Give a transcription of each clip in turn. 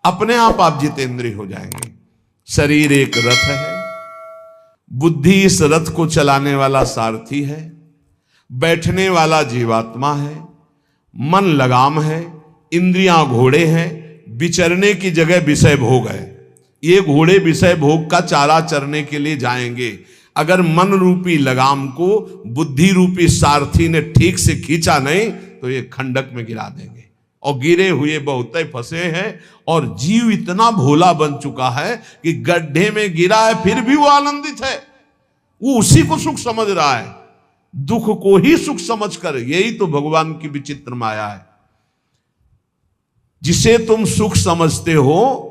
अपने आप जितेंद्रिय हो जाएंगे। शरीर एक रथ है, बुद्धि इस रथ को चलाने वाला सारथी है, बैठने वाला जीवात्मा है, मन लगाम है, इंद्रियां घोड़े हैं, विचरने की जगह विषय भोग है। ये घोड़े विषय भोग का चारा चरने के लिए जाएंगे। अगर मन रूपी लगाम को बुद्धि रूपी सारथी ने ठीक से खींचा नहीं तो ये खंडक में गिरा देंगे। और गिरे हुए बहुत फंसे हैं, और जीव इतना भोला बन चुका है कि गड्ढे में गिरा है फिर भी वो आनंदित है। वो उसी को सुख समझ रहा है, दुख को ही सुख समझकर। यही तो भगवान की विचित्र माया है। जिसे तुम सुख समझते हो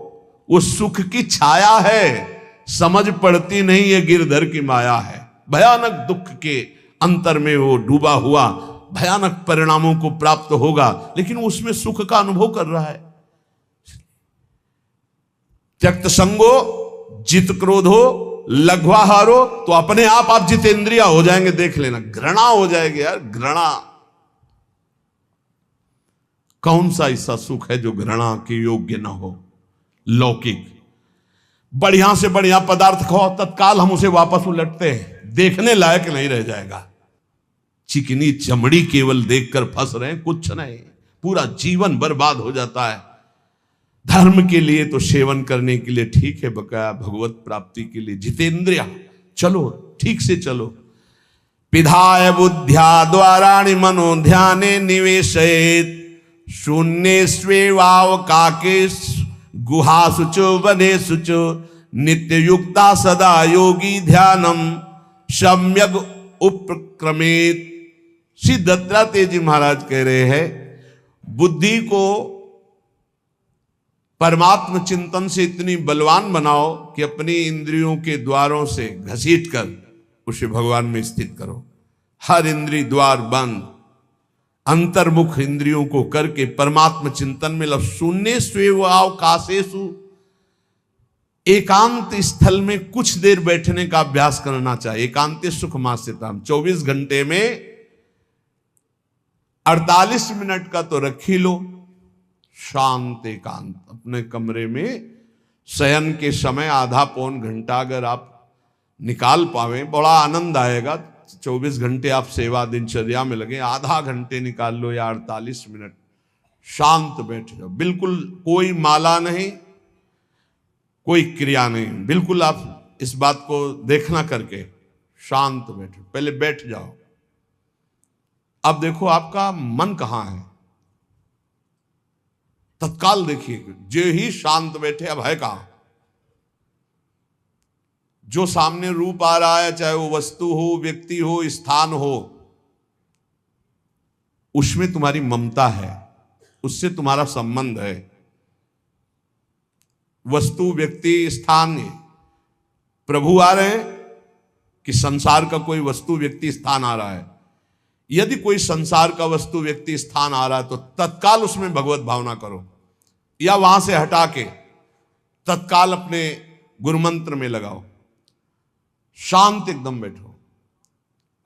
वो सुख की छाया है, समझ पड़ती नहीं, ये गिरधर की माया है। भयानक दुख के अंतर में वो डूबा हुआ भयानक परिणामों को प्राप्त होगा, लेकिन उसमें सुख का अनुभव कर रहा है। त्यक्त संगो जित क्रोधो लघ्वाहारो, तो अपने आप जितेंद्रिय हो जाएंगे। देख लेना, घृणा हो जाएगी यार, घृणा। कौन सा ऐसा सुख है जो घृणा के योग्य ना हो? लौकिक बढ़िया से बढ़िया पदार्थ खाओ, तत्काल हम उसे वापस उलटते हैं, देखने लायक नहीं रह जाएगा। चिकनी चमड़ी केवल देखकर फंस रहे हैं, कुछ नहीं, पूरा जीवन बर्बाद हो जाता है। धर्म के लिए तो सेवन करने के लिए ठीक है, बकाया भगवत प्राप्ति के लिए जितेंद्रिय चलो, ठीक से चलो। पिधाय बुद्ध्या द्वाराणि मनो ध्याने निवेशयेत्, शून्य स्वेवावकाके गुहासु च वनेषु च, नित्य युक्ता सदा योगी ध्यानम सम्यक उपक्रमेत। श्री दत्तात्रेय जी महाराज कह रहे हैं, बुद्धि को परमात्म चिंतन से इतनी बलवान बनाओ कि अपनी इंद्रियों के द्वारों से घसीट कर उसे भगवान में स्थित करो। हर इंद्रिय द्वार बंद, अंतर्मुख इंद्रियों को करके परमात्म चिंतन में लग। शून्य स्वेवावकाशेषु, एकांत स्थल में कुछ देर बैठने का अभ्यास करना चाहिए। एकांत सुख मास्यताम, 24 घंटे में 48 मिनट का तो रख ही लो शांत एकांत। अपने कमरे में शयन के समय आधा पौन घंटा अगर आप निकाल पावे, बड़ा आनंद आएगा। 24 घंटे आप सेवा दिनचर्या में लगे, आधा घंटे निकाल लो या 48 मिनट शांत बैठ जाओ। बिल्कुल कोई माला नहीं, कोई क्रिया नहीं, बिल्कुल आप इस बात को देखना करके शांत बैठो। पहले बैठ जाओ। अब देखो आपका मन कहां है, तत्काल देखिए। जो ही शांत बैठे, अब है कहां? जो सामने रूप आ रहा है, चाहे वो वस्तु हो, व्यक्ति हो, स्थान हो, उसमें तुम्हारी ममता है, उससे तुम्हारा संबंध है। वस्तु, व्यक्ति, स्थान, प्रभु आ रहे हैं कि संसार का कोई वस्तु, व्यक्ति, स्थान आ रहा है? यदि कोई संसार का वस्तु, व्यक्ति, स्थान आ रहा है तो तत्काल उसमें भगवत भावना करो, या वहां से हटा के तत्काल अपने गुरुमंत्र में लगाओ। शांत एकदम बैठो।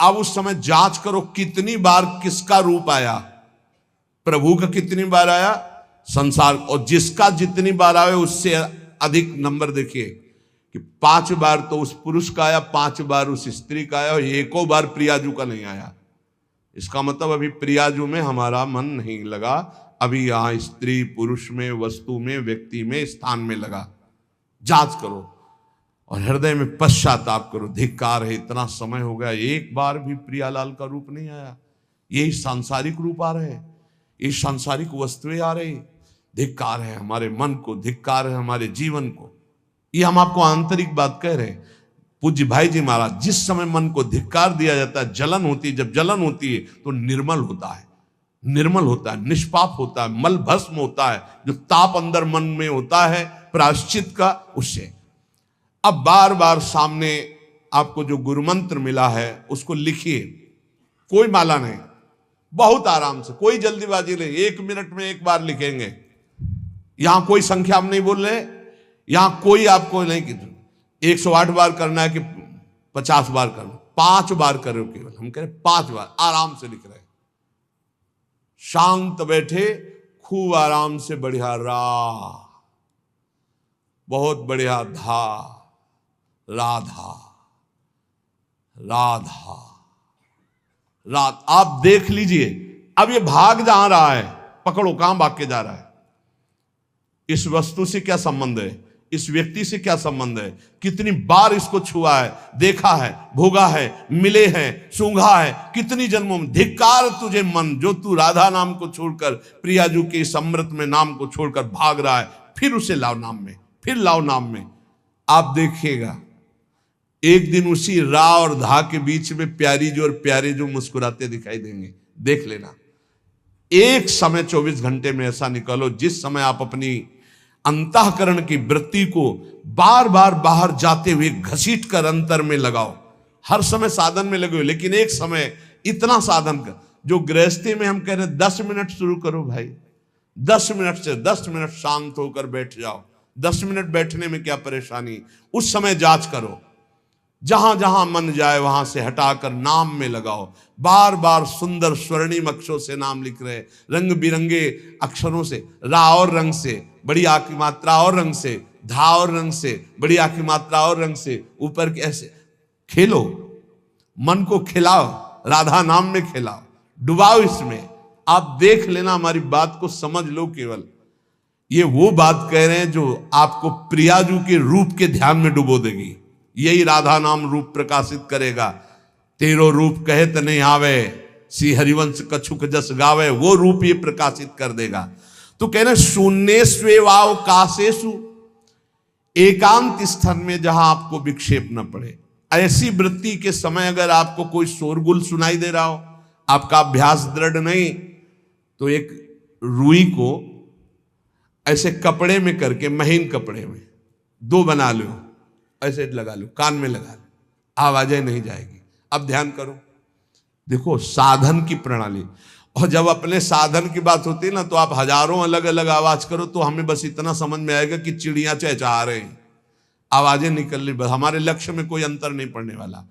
अब उस समय जांच करो कितनी बार किसका रूप आया। प्रभु का कितनी बार आया, संसार, और जिसका जितनी बार आए उससे अधिक नंबर देखिए कि 5 बार तो उस पुरुष का आया, 5 बार उस स्त्री का आया, और एको बार प्रियाजू का नहीं आया। इसका मतलब अभी प्रियाजू में हमारा मन नहीं लगा, अभी यहां स्त्री पुरुष में, वस्तु में, व्यक्ति में, स्थान में लगा। जांच करो और हृदय में पश्चाताप करो। धिक्कार है, इतना समय हो गया, एक बार भी प्रियालाल का रूप नहीं आया। यही सांसारिक रूप आ रहे, ये सांसारिक वस्तुएं आ रही। धिक्कार है हमारे मन को, धिक्कार है हमारे जीवन को। ये हम आपको आंतरिक बात कह रहे हैं। पूज्य भाई जी महाराज, जिस समय मन को धिक्कार दिया जाता है, जलन होती है। जब जलन होती है तो निर्मल होता है, निर्मल होता है, निष्पाप होता है, मल भस्म होता है। जो ताप अंदर मन में होता है प्रायश्चित का, उससे। अब बार बार सामने आपको जो गुरुमंत्र मिला है उसको लिखिए। कोई माला नहीं, बहुत आराम से, कोई जल्दीबाजी नहीं। 1 मिनट में 1 बार लिखेंगे। यहां कोई संख्या हम नहीं बोल रहे, यहां कोई आपको नहीं कि 108 बार करना है कि 50 बार करना, 5 बार करो केवल। हम कह रहे 5 बार आराम से लिख रहे, शांत बैठे, खूब आराम से बढ़िया रा बहुत बढ़िया, धा, राधा, राधा, रात। आप देख लीजिए, अब ये भाग जहां रहा है, पकड़ो कहां भाग के जा रहा है। इस वस्तु से क्या संबंध है, इस व्यक्ति से क्या संबंध है, कितनी बार इसको छुआ है, देखा है, भोगा है, मिले हैं, सूंघा है, कितनी जन्मों में। धिक्कार तुझे मन, जो तू राधा नाम को छोड़कर, प्रियाजू के इस अमृत में नाम को छोड़कर भाग रहा है, फिर उसे लाओ नाम में, फिर लाओ नाम में। आप देखिएगा एक दिन उसी रा और धा के बीच में प्यारी जो और प्यारे जो मुस्कुराते दिखाई देंगे। देख लेना, एक समय 24 घंटे में ऐसा निकालो जिस समय आप अपनी अंतःकरण की वृत्ति को बार बार बाहर जाते हुए घसीट कर अंतर में लगाओ। हर समय साधन में लगे हो, लेकिन एक समय इतना साधन कर, जो गृहस्थी में हम कह रहे हैं 10 मिनट शुरू करो भाई, 10 मिनट से 10 मिनट शांत होकर बैठ जाओ। 10 मिनट बैठने में क्या परेशानी, उस समय जांच करो, जहां जहां मन जाए वहां से हटाकर नाम में लगाओ। बार बार सुंदर स्वर्णिम अक्षरों से नाम लिख रहे, रंग बिरंगे अक्षरों से, रा और रंग से, बड़ी आ की मात्रा और रंग से, धा और रंग से, बड़ी आ की मात्रा और रंग से, ऊपर के ऐसे खेलो, मन को खिलाओ, राधा नाम में खिलाओ, डुबाओ इसमें। आप देख लेना, हमारी बात को समझ लो। केवल ये वो बात कह रहे हैं जो आपको प्रियाजू के रूप के ध्यान में डुबो देगी। यही राधा नाम रूप प्रकाशित करेगा। तेरो रूप कहे त नहीं आवे, सी हरिवंश कछुक जस गावे, वो रूप ये प्रकाशित कर देगा। तो कह रहे शून्य स्वेवाव काशेषु, एकांत स्थान में जहां आपको विक्षेप न पड़े। ऐसी वृत्ति के समय अगर आपको कोई शोरगुल सुनाई दे रहा हो, आपका अभ्यास दृढ़ नहीं, तो एक रुई को ऐसे कपड़े में करके, महीन कपड़े में 2 बना लो, ऐसे लगा लो, कान में लगा लो, आवाजें नहीं जाएगी। अब ध्यान करो, देखो साधन की प्रणाली। और जब अपने साधन की बात होती है ना, तो आप हजारों अलग अलग आवाज करो तो हमें बस इतना समझ में आएगा कि चिड़िया चहचहा रहे हैं, आवाजें निकल रही, बस हमारे लक्ष्य में कोई अंतर नहीं पड़ने वाला।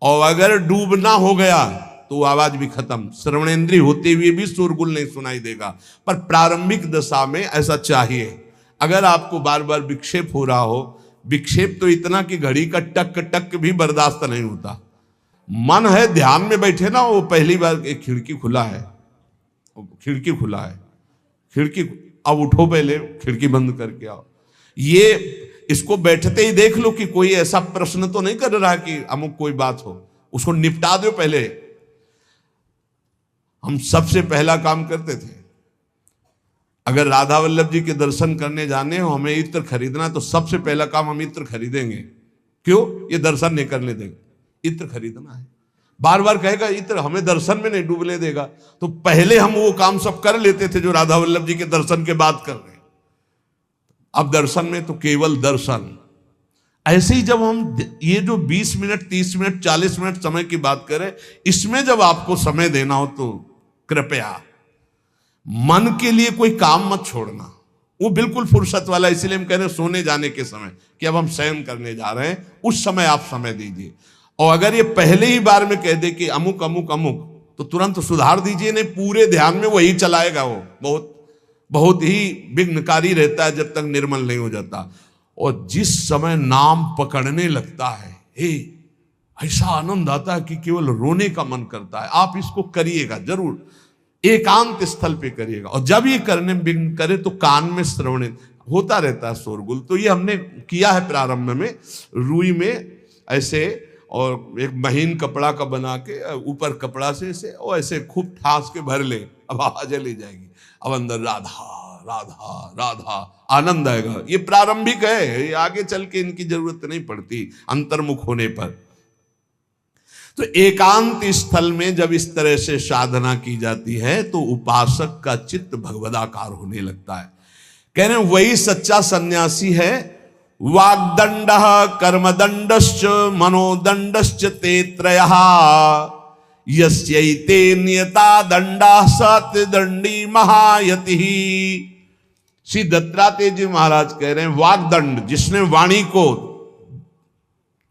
और अगर डूबना हो गया तो आवाज भी खत्म, श्रवणेंद्रिय होते हुए भी शोरगुल नहीं सुनाई देगा। पर प्रारंभिक दशा में ऐसा चाहिए। अगर आपको बार बार विक्षेप हो रहा हो, विक्षेप तो इतना कि घड़ी का टक टक भी बर्दाश्त नहीं होता, मन है ध्यान में बैठे ना, वो पहली बार एक खिड़की खुला है, खिड़की खुला है, खिड़की, अब उठो, पहले खिड़की बंद करके आओ। ये इसको बैठते ही देख लो कि कोई ऐसा प्रश्न तो नहीं कर रहा कि अमुक कोई बात हो, उसको निपटा दो पहले। हम सबसे पहला काम करते थे, अगर राधा वल्लभ जी के दर्शन करने जाने हो, हमें इत्र खरीदना, तो सबसे पहला काम हम इत्र खरीदेंगे। क्यों? ये दर्शन नहीं करने देंगे, इत्र खरीदना है। बार बार कहेगा इत्र हमें दर्शन में नहीं डूबने देगा, तो पहले हम वो काम सब कर लेते थे जो राधा वल्लभ जी के दर्शन के बाद कर रहे हैं। अब दर्शन में तो केवल दर्शन। ऐसे ही जब हम ये जो 20 मिनट, 30 मिनट, 40 मिनट समय की बात करें, इसमें जब आपको समय देना हो तो कृपया मन के लिए कोई काम मत छोड़ना, वो बिल्कुल फुर्सत वाला। इसलिए हम कह रहे हैं सोने जाने के समय कि अब हम शयन करने जा रहे हैं, उस समय आप समय दीजिए। और अगर ये पहले ही बार में कह दे कि अमुक अमुक अमुक, तो तुरंत सुधार दीजिए, नहीं पूरे ध्यान में वही चलाएगा। वो बहुत बहुत ही विघ्नकारी रहता है जब तक निर्मल नहीं हो जाता। और जिस समय नाम पकड़ने लगता है, ऐसा आनंद आता है कि केवल रोने का मन करता है। आप इसको करिएगा जरूर, एकांत स्थल पे करिएगा। और जब ये करने विघ्न करे तो कान में श्रवण होता रहता है, शोरगुल। तो ये हमने किया है प्रारंभ में, रुई में ऐसे, और एक महीन कपड़ा का बना के ऊपर कपड़ा से ऐसे, और ऐसे खूब ठास के भर ले, अब आवाजें ले जाएगी। अब अंदर राधा राधा राधा आनंद आएगा। ये प्रारंभिक है, ये आगे चल के इनकी जरूरत नहीं पड़ती अंतर्मुख होने पर। तो एकांत स्थल में जब इस तरह से साधना की जाती है तो उपासक का चित्त भगवदाकार होने लगता है। कह रहे हैं वही सच्चा सन्यासी है। वाग्दंड कर्मदंडश्च मनोदंडश्च ते त्रयः यस्यैते नियता दंडा सत्यदंडी महायति। श्री दत्तात्रेय जी महाराज कह रहे हैं वाग्दंड, जिसने वाणी को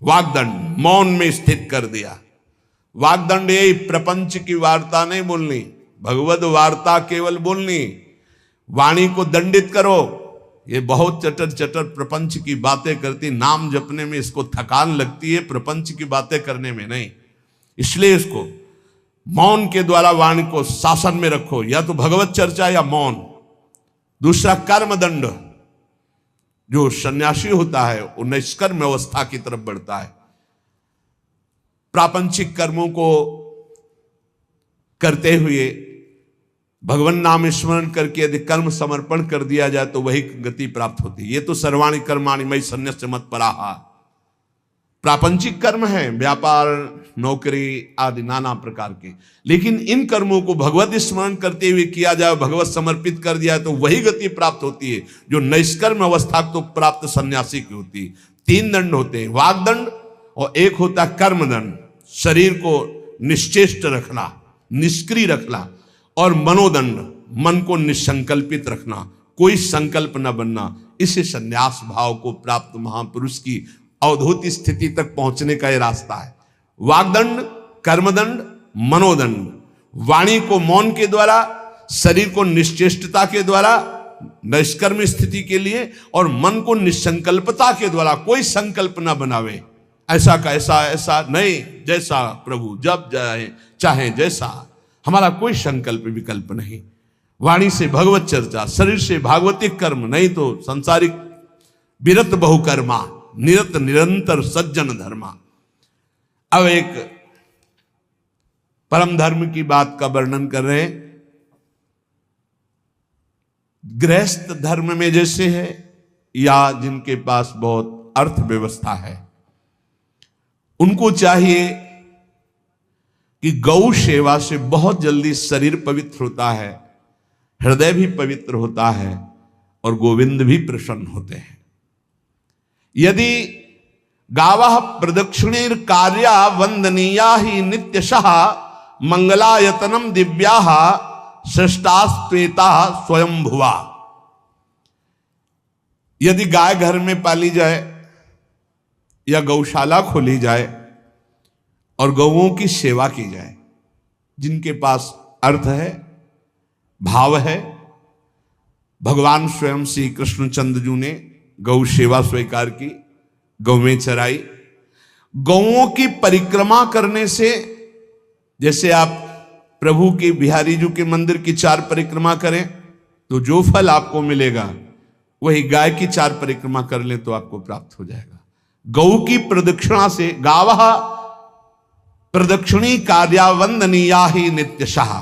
वाग्दंड मौन में स्थित कर दिया। वाग्दंड यही प्रपंच की वार्ता नहीं बोलनी, भगवद वार्ता केवल बोलनी। वाणी को दंडित करो, ये बहुत चटर चटर प्रपंच की बातें करती, नाम जपने में इसको थकान लगती है, प्रपंच की बातें करने में नहीं। इसलिए इसको मौन के द्वारा वाणी को शासन में रखो, या तो भगवत चर्चा या मौन। दूसरा कर्मदंड, जो सन्यासी होता है वो निष्कर्म अवस्था की तरफ बढ़ता है। प्रापंचिक कर्मों को करते हुए भगवान नाम स्मरण करके यदि कर्म समर्पण कर दिया जाए तो वही गति प्राप्त होती है। ये तो सर्वाणि कर्माणि मयि सन्न्यस्य मत्पराः, प्रापंचिक कर्म है, व्यापार, नौकरी आदि नाना प्रकार के। लेकिन इन कर्मों को भगवत स्मरण करते हुए किया जाए, भगवत समर्पित कर दिया तो वही गति प्राप्त होती है जो निष्कर्म अवस्था तो प्राप्त सन्यासी की होती है। 3 दंड होते हैं, वागदंड और एक होता है कर्मदंड, शरीर को निश्चेष्ट रखना, निष्क्रिय रखना, और मनोदंड, मन को निसंकल्पित रखना, कोई संकल्प न बनना। इसे संन्यास भाव को प्राप्त महापुरुष की अवधूत स्थिति तक पहुंचने का यह रास्ता है। वागदंड, कर्मदंड, मनोदंड, वाणी को मौन के द्वारा, शरीर को निश्चेष्टता के द्वारा निष्कर्म स्थिति के लिए, और मन को निसंकल्पता के द्वारा, कोई संकल्प न बनावे, ऐसा का ऐसा, ऐसा नहीं, जैसा प्रभु जब चाहे जैसा, हमारा कोई संकल्प विकल्प नहीं। वाणी से भगवत चर्चा, शरीर से भागवतिक कर्म, नहीं तो सांसारिक विरत बहुकर्मा, निरत निरंतर सज्जन धर्मा। अब एक परम धर्म की बात का वर्णन कर रहे हैं। गृहस्थ धर्म में जैसे है, या जिनके पास बहुत अर्थव्यवस्था है, उनको चाहिए कि गौ सेवा से बहुत जल्दी शरीर पवित्र होता है, हृदय भी पवित्र होता है, और गोविंद भी प्रसन्न होते हैं। यदि गावः प्रदक्षिणीर कार्या वंदनीया ही नित्यशः मंगलायतनम दिव्याः श्रेष्ठास्त्वेता स्वयंभुवा। यदि गाय घर में पाली जाए या गौशाला खोली जाए और गौओं की सेवा की जाए, जिनके पास अर्थ है, भाव है, भगवान स्वयं श्री कृष्णचंद्र जी ने गौ सेवा स्वीकार की, गौवें चराई। गौओं की परिक्रमा करने से, जैसे आप प्रभु के बिहारी जी के मंदिर की 4 परिक्रमा करें तो जो फल आपको मिलेगा वही गाय की 4 परिक्रमा कर लें तो आपको प्राप्त हो जाएगा। गौ की प्रदक्षिणा से, गावः प्रदक्षिणी कार्या वंदनीया ही नित्यशः,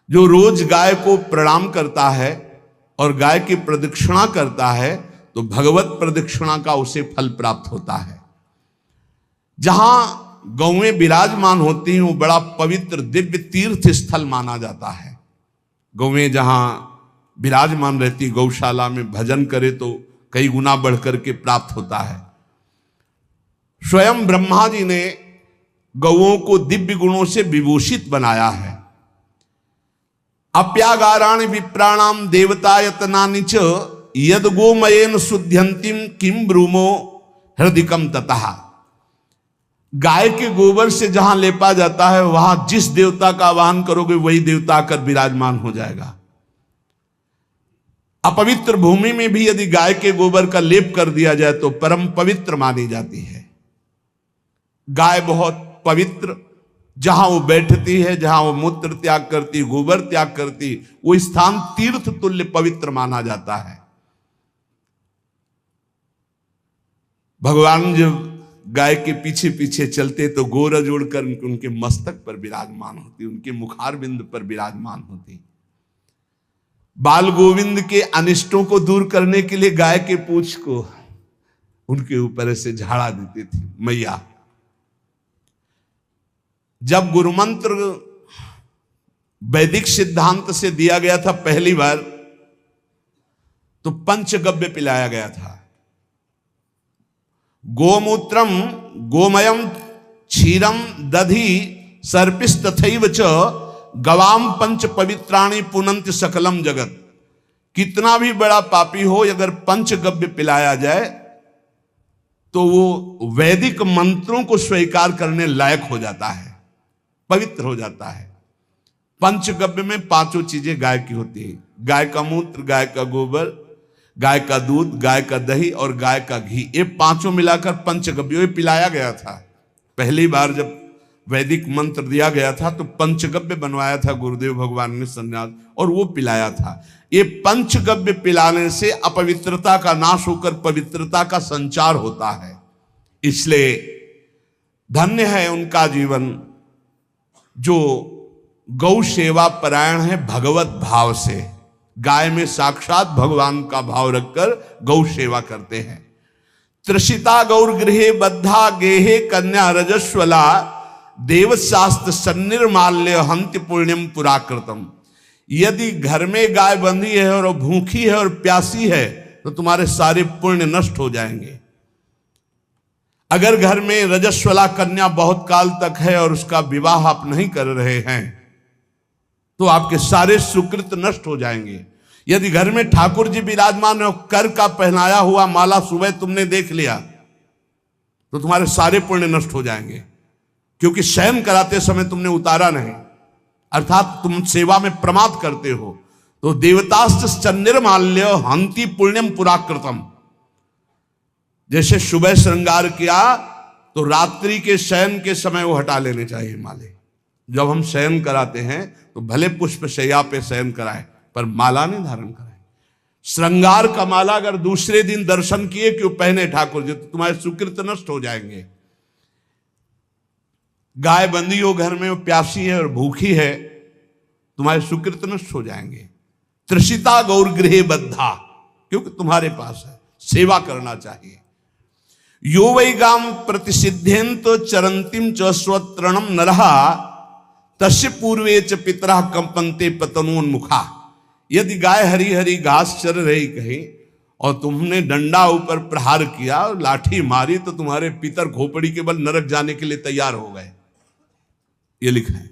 जो रोज गाय को प्रणाम करता है और गाय की प्रदक्षिणा करता है तो भगवत प्रदक्षिणा का उसे फल प्राप्त होता है। जहां गौएं विराजमान होती हैं वो बड़ा पवित्र दिव्य तीर्थ स्थल माना जाता है। गौएं जहां विराजमान रहती, गौशाला में भजन करे तो कई गुना बढ़कर के प्राप्त होता है। स्वयं ब्रह्मा जी ने गौओं को दिव्य गुणों से विभूषित बनाया है। अप्यागाराणि विप्राणाम देवतायतनानि च यद गोमयेन शुद्ध्यंतिम किम ब्रूमो हृदिकम ततः। गाय के गोबर से जहां लेपा जाता है वहां जिस देवता का आवाहन करोगे वही देवता आकर विराजमान हो जाएगा। अपवित्र भूमि में भी यदि गाय के गोबर का लेप कर दिया जाए तो परम पवित्र मानी जाती है। गाय बहुत पवित्र, जहां वो बैठती है, जहां वो मूत्र त्याग करती, गोबर त्याग करती, वो स्थान तीर्थ तुल्य पवित्र माना जाता है। भगवान जब गाय के पीछे पीछे चलते तो गोरज उड़कर उनके मस्तक पर विराजमान होती, उनके मुखार बिंद पर विराजमान होती। बाल गोविंद के अनिष्टों को दूर करने के लिए गाय के पूंछ को उनके ऊपर से झाड़ा देती थी मैया। जब गुरुमंत्र वैदिक सिद्धांत से दिया गया था पहली बार तो पंचगव्य पिलाया गया था। गोमूत्रम गोमयम क्षीरम दधि सर्पिस्तथैव च गवाम पंच पवित्राणि पुनंत सकलम जगत। कितना भी बड़ा पापी हो, अगर पंचगव्य पिलाया जाए तो वो वैदिक मंत्रों को स्वीकार करने लायक हो जाता है, पवित्र हो जाता है। पंचगव्य में 5 चीजें गाय की होती है। गाय का मूत्र, गाय का गोबर, गाय का दूध, गाय का दही और गाय का घी, ये पांचों मिलाकर पंचगव्य पिलाया गया था। पहली बार जब वैदिक मंत्र दिया गया था तो पंचगव्य बनवाया था गुरुदेव भगवान ने सन्यास, और वो पिलाया था। ये पंचगव्य पिलाने से अपवित्रता का नाश होकर पवित्रता का संचार होता है। इसलिए धन्य है उनका जीवन जो गौ सेवा परायण है भगवत भाव से, गाय में साक्षात भगवान का भाव रखकर गौ सेवा करते हैं। त्रिषिता गौर गृहे बद्धा गेहे कन्या रजस्वला देवशास्त्र सन्निर्माल्य हंति पुण्यम पुराकृतम। यदि घर में गाय बंधी है और भूखी है और प्यासी है तो तुम्हारे सारे पुण्य नष्ट हो जाएंगे। अगर घर में रजस्वला कन्या बहुत काल तक है और उसका विवाह आप नहीं कर रहे हैं तो आपके सारे सुकृत नष्ट हो जाएंगे। यदि घर में ठाकुर जी विराजमान है, कर का पहनाया हुआ माला सुबह तुमने देख लिया तो तुम्हारे सारे पुण्य नष्ट हो जाएंगे, क्योंकि शयन कराते समय तुमने उतारा नहीं, अर्थात तुम सेवा में प्रमाद करते हो। तो देवतास्त्र सन्निर्माल्य हंति पुण्यम पुराकृतम। जैसे सुबह श्रृंगार किया तो रात्रि के शयन के समय वो हटा लेने चाहिए माले। जब हम शयन कराते हैं तो भले पुष्प शैया पे शयन कराएं पर माला नहीं धारण कराएं। श्रृंगार का माला अगर दूसरे दिन दर्शन किए क्यों पहने ठाकुर जी, तो तुम्हारे सुकृत नष्ट हो जाएंगे। गाय बंदी हो घर में, वो प्यासी है और भूखी है, तुम्हारे सुकृत नष्ट हो जाएंगे। त्रिषिता गौर गृहे बद्धा, क्योंकि तुम्हारे पास है, सेवा करना चाहिए। यो वै गाम प्रतिसिद्धेन्तो चरंतिम च स्वतरणम नरहा तस्य पूर्वे च पितरा कंपन्ते पतनोन्मुखा। यदि गाय हरी हरी घास चर रही कहीं और तुमने डंडा ऊपर प्रहार किया और लाठी मारी तो तुम्हारे पितर खोपड़ी के बल नरक जाने के लिए तैयार हो गए। ये लिखा है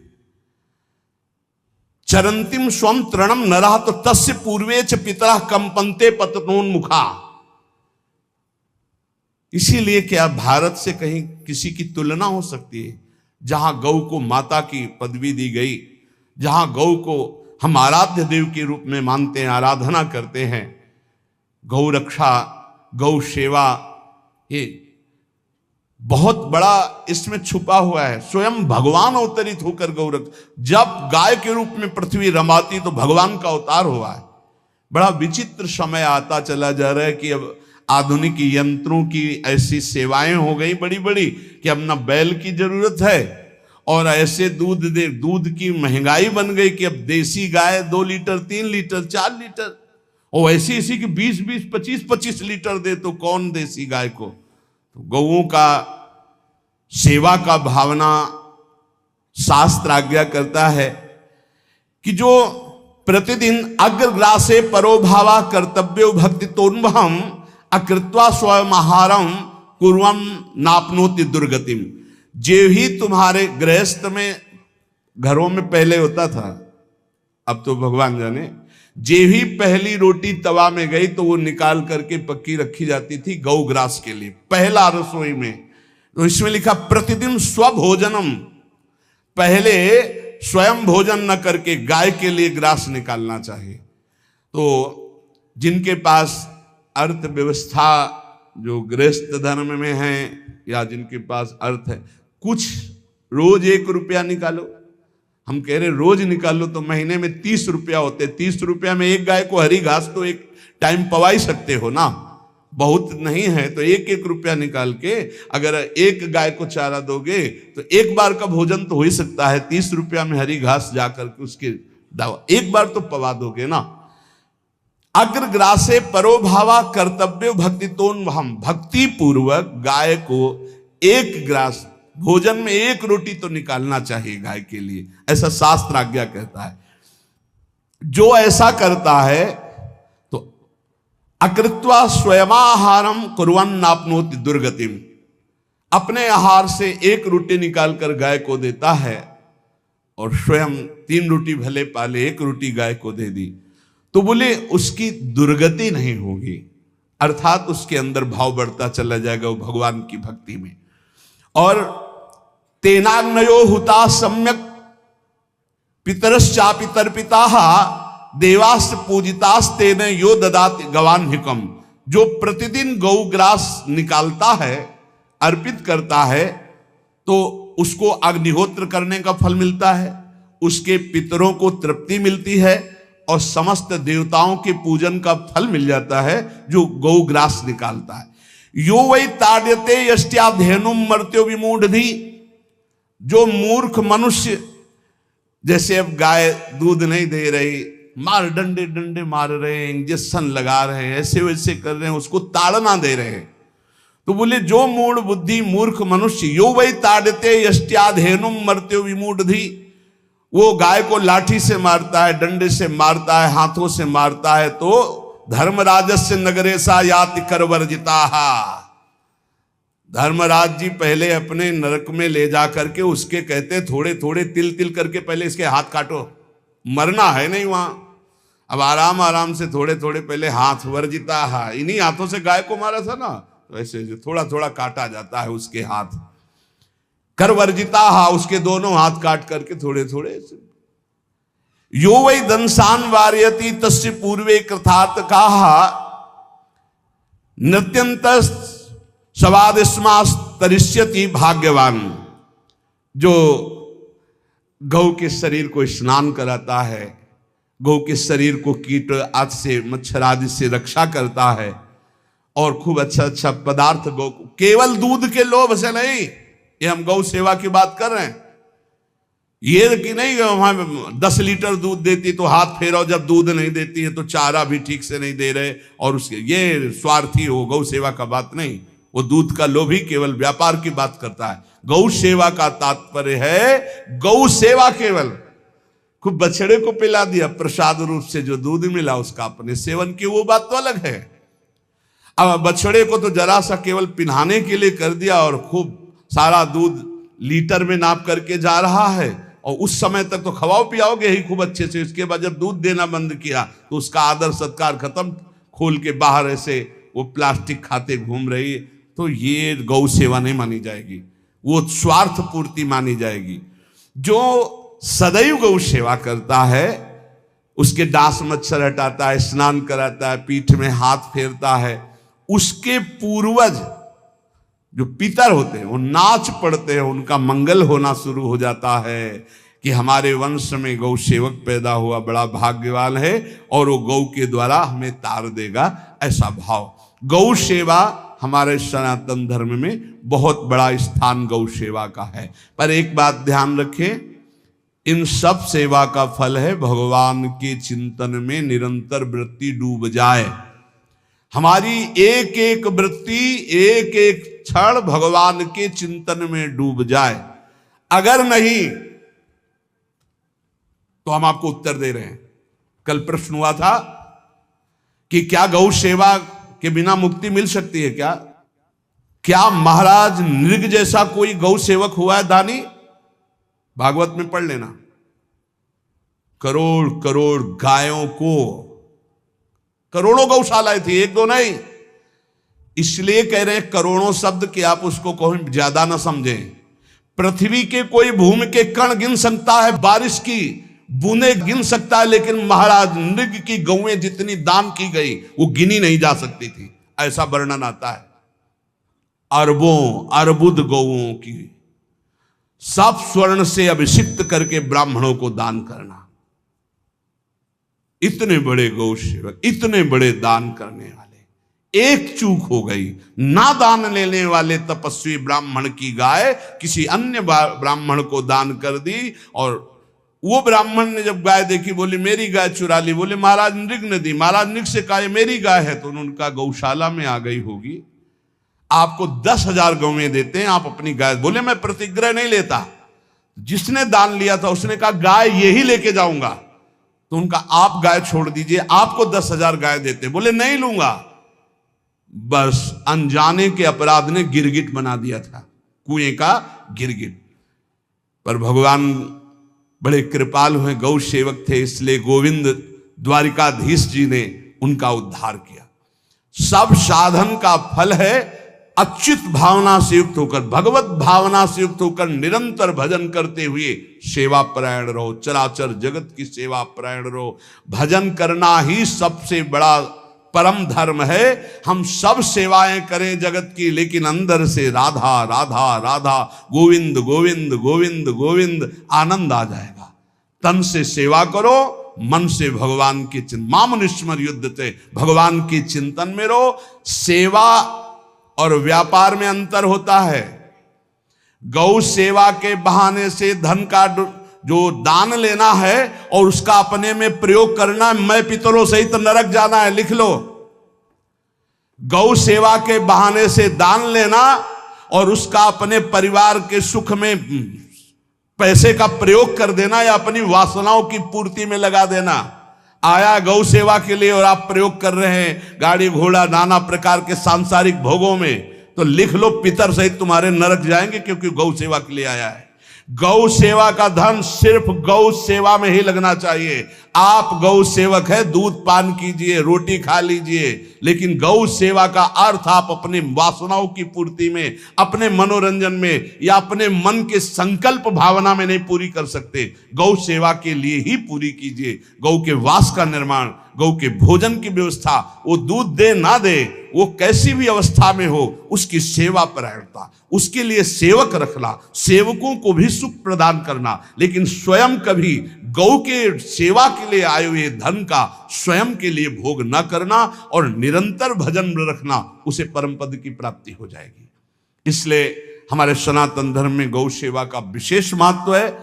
चरंतिम स्वम तृणम नरहा तो तस्य पूर्वे च पितरा कंपन्ते पतनोन्मुखा। इसीलिए क्या भारत से कहीं किसी की तुलना हो सकती है जहां गौ को माता की पदवी दी गई, जहां गौ को हम आराध्य देव के रूप में मानते हैं, आराधना करते हैं। गौ रक्षा, गौ सेवा, ये बहुत बड़ा इसमें छुपा हुआ है। स्वयं भगवान अवतरित होकर गौ जब गाय के रूप में पृथ्वी रमाती तो भगवान का अवतार हुआ है। बड़ा विचित्र समय आता चला जा रहा है कि अब आधुनिक यंत्रों की ऐसी सेवाएं हो गई बड़ी बड़ी कि अब ना बैल की जरूरत है और ऐसे दूध की महंगाई बन गई कि अब देसी गाय 2 लीटर 3 लीटर 4 लीटर और ऐसी ऐसी कि 20-20 25-25 लीटर दे तो कौन देसी गाय को। तो गौओं का सेवा का भावना शास्त्र आज्ञा करता है कि जो प्रतिदिन अग्रग्रासे परोभावा कर्तव्यो भक्ति तोन्वहम अकृत्वा स्वयं आहारम कुर्वम नापनोति दुर्गतिम। जे ही तुम्हारे गृहस्थ में घरों में पहले होता था, अब तो भगवान जाने, जे ही पहली रोटी तवा में गई तो वो निकाल करके पक्की रखी जाती थी गौग्रास के लिए, पहला रसोई में। तो इसमें लिखा प्रतिदिन स्वभोजनम, पहले स्वयं भोजन न करके गाय के लिए ग्रास निकालना चाहिए। तो जिनके पास अर्थव्यवस्था जो गृहस्थ धर्म में है या जिनके पास अर्थ है, कुछ रोज 1 रुपया निकालो। हम कह रहे रोज निकालो तो महीने में 30 रुपया होते। 30 रुपया में एक गाय को हरी घास तो एक टाइम पवा ही सकते हो ना, बहुत नहीं है तो 1-1 रुपया निकाल के अगर एक गाय को चारा दोगे तो एक बार का भोजन तो हो ही सकता है। 30 रुपया में हरी घास जाकर के उसके एक बार तो पवा दोगे ना। अग्रग्रासे परोभावा कर्तव्य भक्ति तोन्वहम, भक्ति पूर्वक गाय को 1 ग्रास भोजन में 1 रोटी तो निकालना चाहिए गाय के लिए, ऐसा शास्त्र आज्ञा कहता है। जो ऐसा करता है तो अकृत्वा स्वयमाहारम कुर्वन् नाप्नोति दुर्गतिम, अपने आहार से 1 रोटी निकालकर गाय को देता है और स्वयं 3 रोटी भले पाले 1 रोटी गाय को दे दी तो बोले उसकी दुर्गति नहीं होगी, अर्थात उसके अंदर भाव बढ़ता चला जाएगा वो भगवान की भक्ति में। और तेनाग्नयो हुता सम्यक पितरश्चापि तर्पिताः देवास्त्र पूजितास्ते न यो ददात गवान्हिकम, जो प्रतिदिन गौग्रास निकालता है, अर्पित करता है, तो उसको अग्निहोत्र करने का फल मिलता है, उसके पितरों को तृप्ति मिलती है और समस्त देवताओं के पूजन का फल मिल जाता है जो गौग्रास निकालता है। यो वै ताड्यते यष्ट्याधेनुम मर्त्यो विमूढ़धि, जो मूर्ख मनुष्य, जैसे अब गाय दूध नहीं दे रही, मार डंडे डंडे मार रहे हैं, इंजेक्शन लगा रहे हैं, ऐसे वैसे कर रहे हैं, उसको ताड़ना दे रहे हैं, तो बोले जो मूढ़ बुद्धि मूर्ख मनुष्य, यो वै ताड़ते यष्ट्याधेनुम मर्त्यो विमूढ़धि, वो गाय को लाठी से मारता है, डंडे से मारता है, हाथों से मारता है, तो धर्मराजस्य नगरेशा याति करवर्जिताहा, धर्मराज जी पहले अपने नरक में ले जा करके उसके कहते थोड़े थोड़े तिल तिल करके पहले इसके हाथ काटो, मरना है नहीं वहां, अब आराम आराम से थोड़े थोड़े पहले हाथ वर्जिताहा, इन्हीं हाथों से गाय को मारा था ना, तो ऐसे थोड़ा थोड़ा काटा जाता है उसके हाथ, कर वर्जिताहा, उसके दोनों हाथ काट करके थोड़े थोड़े। यो वै दंसान वार्यति तस्य पूर्वे कृतार्थ काहा, नृत्यंत सवादिस्मास्तरिष्यति भाग्यवान, जो गौ के शरीर को स्नान कराता है, गौ के शरीर को कीट आदि से मच्छर आदि से रक्षा करता है, और खूब अच्छा अच्छा पदार्थ गौ को, केवल दूध के लोभ से नहीं, ये हम गौ सेवा की बात कर रहे हैं, ये कि नहीं वहां 10 लीटर दूध देती तो हाथ फेरो, जब दूध नहीं देती है तो चारा भी ठीक से नहीं दे रहे, और उसके ये स्वार्थी हो, गौ सेवा का बात नहीं, वो दूध का लोभी केवल व्यापार की बात करता है। गौ सेवा का तात्पर्य है गौ सेवा, केवल खूब बछड़े को पिला दिया प्रसाद रूप से, जो दूध मिला उसका अपने सेवन की, वो बात तो अलग है। अब बछड़े को तो जरा सा केवल पिन्हाने के लिए कर दिया और खूब सारा दूध लीटर में नाप करके जा रहा है, और उस समय तक तो खवाओ पियाओगे ही खूब अच्छे से, इसके बाद जब दूध देना बंद किया तो उसका आदर सत्कार खत्म, खोल के बाहर ऐसे वो प्लास्टिक खाते घूम रही है, तो ये गौ सेवा नहीं मानी जाएगी, वो स्वार्थ पूर्ति मानी जाएगी। जो सदैव गौ सेवा करता है, उसके डांस मच्छर हटाता है, स्नान कराता है, पीठ में हाथ फेरता है, उसके पूर्वज जो पितर होते हैं वो नाच पड़ते हैं, उनका मंगल होना शुरू हो जाता है कि हमारे वंश में गौ सेवक पैदा हुआ, बड़ा भाग्यवान है, और वो गौ के द्वारा हमें तार देगा, ऐसा भाव। गौ सेवा हमारे सनातन धर्म में बहुत बड़ा स्थान गौ सेवा का है। पर एक बात ध्यान रखें, इन सब सेवा का फल है भगवान के चिंतन में निरंतर वृत्ति डूब जाए, हमारी एक एक वृत्ति एक एक क्षण भगवान के चिंतन में डूब जाए। अगर नहीं तो हम आपको उत्तर दे रहे हैं। कल प्रश्न हुआ था कि क्या गौ सेवा के बिना मुक्ति मिल सकती है? क्या महाराज नृग जैसा कोई गौ सेवक हुआ है दानी? भागवत में पढ़ लेना, करोड़ करोड़ गायों को, करोड़ों गौशालाएं थी, एक दो नहीं, इसलिए कह रहे हैं करोड़ों शब्द कि आप उसको कहीं ज्यादा ना समझें। पृथ्वी के कोई भूमि के कण गिन सकता है, बारिश की बूंदे गिन सकता है, लेकिन महाराज नृग की गौएं जितनी दान की गई वो गिनी नहीं जा सकती थी, ऐसा वर्णन आता है। अरबों अर्बुद गौओं की सब स्वर्ण से अभिषिक्त करके ब्राह्मणों को दान करना, इतने बड़े गौ सेवक, इतने बड़े दान करने वाले, एक चूक हो गई, ना दान लेने वाले तपस्वी ब्राह्मण की गाय किसी अन्य ब्राह्मण को दान कर दी, और वो ब्राह्मण ने जब गाय देखी बोली मेरी गाय चुरा ली, बोले महाराज नृग ने दी। महाराज नृग से कहा मेरी गाय है, तो उनका गौशाला में आ गई होगी, आपको 10,000 गौएं देते हैं, आप अपनी गाय। बोले मैं प्रतिग्रह नहीं लेता, जिसने दान लिया था उसने कहा गाय यही लेके जाऊंगा, तो उनका आप गाय छोड़ दीजिए, आपको 10,000 गाय देते। बोले नहीं लूंगा। बस अनजाने के अपराध ने गिरगिट बना दिया था, कुएं का गिरगिट। पर भगवान बड़े कृपालु हैं, गौ सेवक थे, इसलिए गोविंद द्वारिकाधीश जी ने उनका उद्धार किया। सब साधन का फल है अच्युत भावना से युक्त होकर, भगवत भावना से युक्त होकर निरंतर भजन करते हुए सेवा परायण रहो, चराचर जगत की सेवा परायण रहो। भजन करना ही सबसे बड़ा परम धर्म है। हम सब सेवाएं करें जगत की, लेकिन अंदर से राधा राधा राधा, गोविंद गोविंद गोविंद गोविंद, आनंद आ जाएगा। तन से सेवा करो, मन से भगवान के चिंतन, मामनुष्मर युद्धते, भगवान के चिंतन में रहो। सेवा और व्यापार में अंतर होता है। गौ सेवा के बहाने से धन का जो दान लेना है और उसका अपने में प्रयोग करना, मैं पितरों सहित नरक जाना है, लिख लो। गौ सेवा के बहाने से दान लेना और उसका अपने परिवार के सुख में पैसे का प्रयोग कर देना या अपनी वासनाओं की पूर्ति में लगा देना। आया गौ सेवा के लिए और आप प्रयोग कर रहे हैं गाड़ी घोड़ा नाना प्रकार के सांसारिक भोगों में, तो लिख लो पितर सहित तुम्हारे नरक जाएंगे, क्योंकि गौ सेवा के लिए आया है। गौ सेवा का धन सिर्फ गौ सेवा में ही लगना चाहिए। आप गौ सेवक है, दूध पान कीजिए, रोटी खा लीजिए, लेकिन गौ सेवा का अर्थ आप अपने वासनाओं की पूर्ति में, अपने मनोरंजन में या अपने मन के संकल्प भावना में नहीं पूरी कर सकते। गौ सेवा के लिए ही पूरी कीजिए। गौ के वास का निर्माण, गौ के भोजन की व्यवस्था, वो दूध दे ना दे, वो कैसी भी अवस्था में हो, उसकी सेवा परायणता, उसके लिए सेवक रखना, सेवकों को भी सुख प्रदान करना, लेकिन स्वयं कभी गौ के सेवा के लिए आए हुए धन का स्वयं के लिए भोग न करना और निरंतर भजन में रखना, उसे परम पद की प्राप्ति हो जाएगी। इसलिए हमारे सनातन धर्म में गौ सेवा का विशेष महत्व है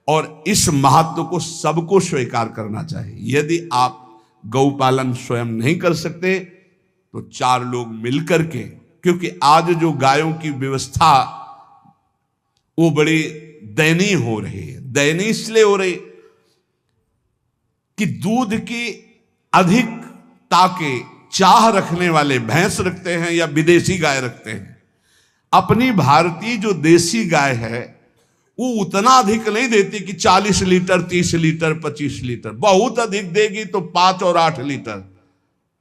और इस महत्व को सबको स्वीकार करना चाहिए। यदि आप गौ पालन स्वयं नहीं कर सकते तो 4 लोग मिलकर के, क्योंकि आज जो गायों की व्यवस्था वो बड़ी दयनीय हो रही है। दयनीय इसलिए हो रही कि दूध की अधिकता के चाह रखने वाले भैंस रखते हैं या विदेशी गाय रखते हैं। अपनी भारतीय जो देसी गाय है वो उतना अधिक नहीं देती कि 40 लीटर 30 लीटर 25 लीटर, बहुत अधिक देगी तो 5 और 8 लीटर।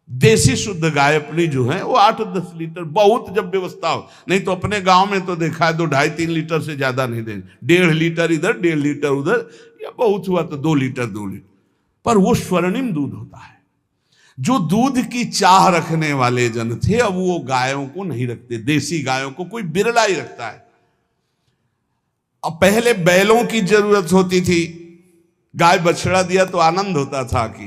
देसी शुद्ध गाय अपनी जो है वो 8-10 लीटर, बहुत जब व्यवस्था हो। नहीं तो अपने गांव में तो देखा है 2-2.5-3 लीटर से ज्यादा नहीं देंगे, 1.5 लीटर इधर 1.5 लीटर उधर, या बहुत हुआ तो 2 लीटर 2 लीटर, पर वो स्वर्णिम दूध होता है। जो दूध की चाह रखने वाले जन थे अब वो गायों को नहीं रखते, देसी गायों को कोई बिरला ही रखता है। अब पहले बैलों की जरूरत होती थी, गाय बछड़ा दिया तो आनंद होता था कि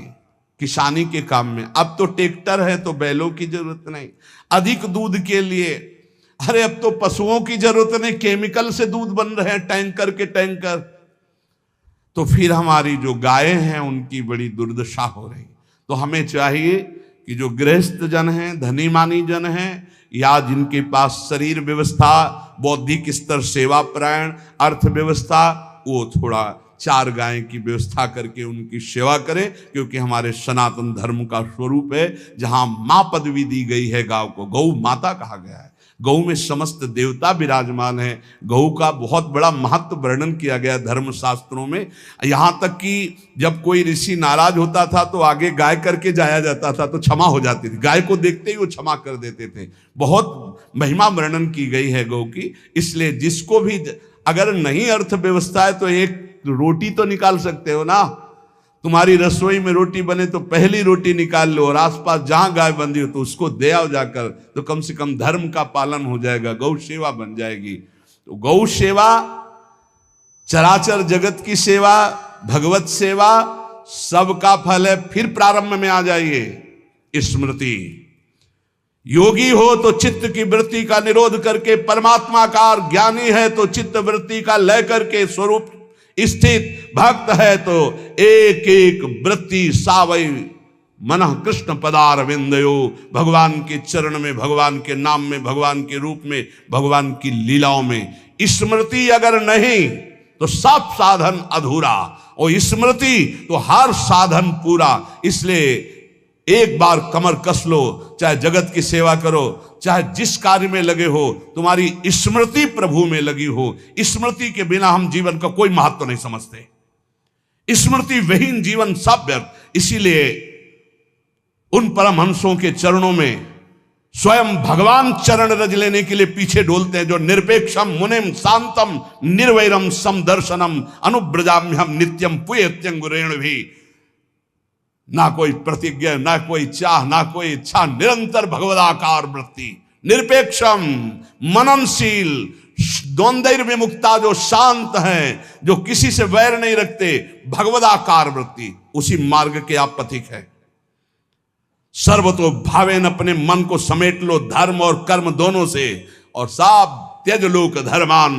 किसानी के काम में। अब तो ट्रैक्टर है तो बैलों की जरूरत नहीं। अधिक दूध के लिए अरे अब तो पशुओं की जरूरत नहीं, केमिकल से दूध बन रहे हैं, टैंकर के टैंकर। तो फिर हमारी जो गायें हैं उनकी बड़ी दुर्दशा हो रही। तो हमें चाहिए कि जो गृहस्थ जन हैं, धनी मानी जन हैं, या जिनके पास शरीर व्यवस्था, बौद्धिक स्तर सेवा परायण, अर्थव्यवस्था, वो थोड़ा 4 गाय की व्यवस्था करके उनकी सेवा करें, क्योंकि हमारे सनातन धर्म का स्वरूप है जहां मां पदवी दी गई है गांव को, गौ माता कहा गया है। गौ में समस्त देवता विराजमान है। गौ का बहुत बड़ा महत्व वर्णन किया गया धर्म शास्त्रों में। यहां तक कि जब कोई ऋषि नाराज होता था तो आगे गाय करके जाया जाता था तो क्षमा हो जाती थी, गाय को देखते ही वो क्षमा कर देते थे। बहुत महिमा वर्णन की गई है गौ की। इसलिए जिसको भी अगर नहीं अर्थव्यवस्था है तो एक रोटी तो निकाल सकते हो ना। तुम्हारी रसोई में रोटी बने तो पहली रोटी निकाल लो, और आसपास जहां गाय बंधी हो तो उसको दे आओ जाकर, तो कम से कम धर्म का पालन हो जाएगा, गौ सेवा बन जाएगी। तो गौ सेवा, चराचर जगत की सेवा, भगवत सेवा, सबका फल है। फिर प्रारंभ में आ जाइए स्मृति। योगी हो तो चित्त की वृत्ति का निरोध करके परमात्माकार, ज्ञानी है तो चित्त वृत्ति का लय करके स्वरूप स्थित, भक्त है तो एक एक वृत्ति सावई मनः कृष्ण पदार विंदयो। भगवान के चरण में, भगवान के नाम में, भगवान के रूप में, भगवान की लीलाओं में। स्मृति अगर नहीं तो सब साधन अधूरा, और स्मृति तो हर साधन पूरा। इसलिए एक बार कमर कस लो, चाहे जगत की सेवा करो, चाहे जिस कार्य में लगे हो, तुम्हारी स्मृति प्रभु में लगी हो। स्मृति के बिना हम जीवन का कोई महत्व नहीं समझते। स्मृति विहीन जीवन सब व्यर्थ। इसीलिए उन परमहंसों के चरणों में स्वयं भगवान चरण रज लेने के लिए पीछे डोलते हैं, जो निरपेक्षम मुनिम शांतम निर्वैरम समदर्शनम अनुब्रजाम्यहम नित्यम पुयत्यंगुरेण भी। ना कोई प्रतिज्ञा, ना कोई चाह, ना कोई इच्छा, निरंतर भगवदाकार वृत्ति, निरपेक्षम मननशील, द्वंद्व विमुक्ता, जो शांत हैं, जो किसी से वैर नहीं रखते, भगवदाकार वृत्ति, उसी मार्ग के आप पथिक हैं। सर्वतो भावेन, अपने मन को समेट लो धर्म और कर्म दोनों से, और साब त्यज लोक धर्मान,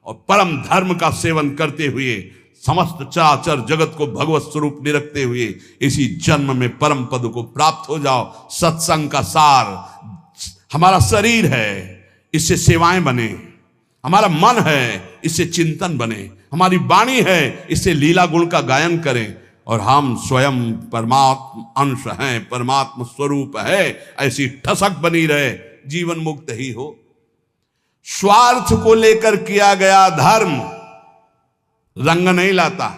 और परम धर्म का सेवन करते हुए समस्त चराचर जगत को भगवत स्वरूप निरखते हुए इसी जन्म में परम पद को प्राप्त हो जाओ। सत्संग का सार हमारा शरीर है, इससे सेवाएं बने, हमारा मन है, इससे चिंतन बने, हमारी वाणी है, इससे लीला गुण का गायन करें, और हम स्वयं परमात्म अंश हैं, परमात्म स्वरूप है, ऐसी ठसक बनी रहे, जीवन मुक्त ही हो। स्वार्थ को लेकर किया गया धर्म रंग नहीं लाता।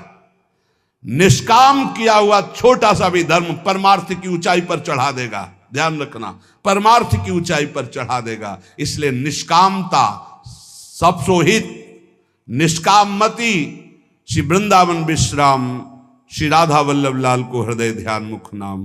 निष्काम किया हुआ छोटा सा भी धर्म परमार्थ की ऊंचाई पर चढ़ा देगा। ध्यान रखना, परमार्थ की ऊंचाई पर चढ़ा देगा। इसलिए निष्कामता सब सोहित, निष्कामति। श्री वृंदावन विश्राम श्री राधा वल्लभ लाल को हृदय ध्यान मुख नाम।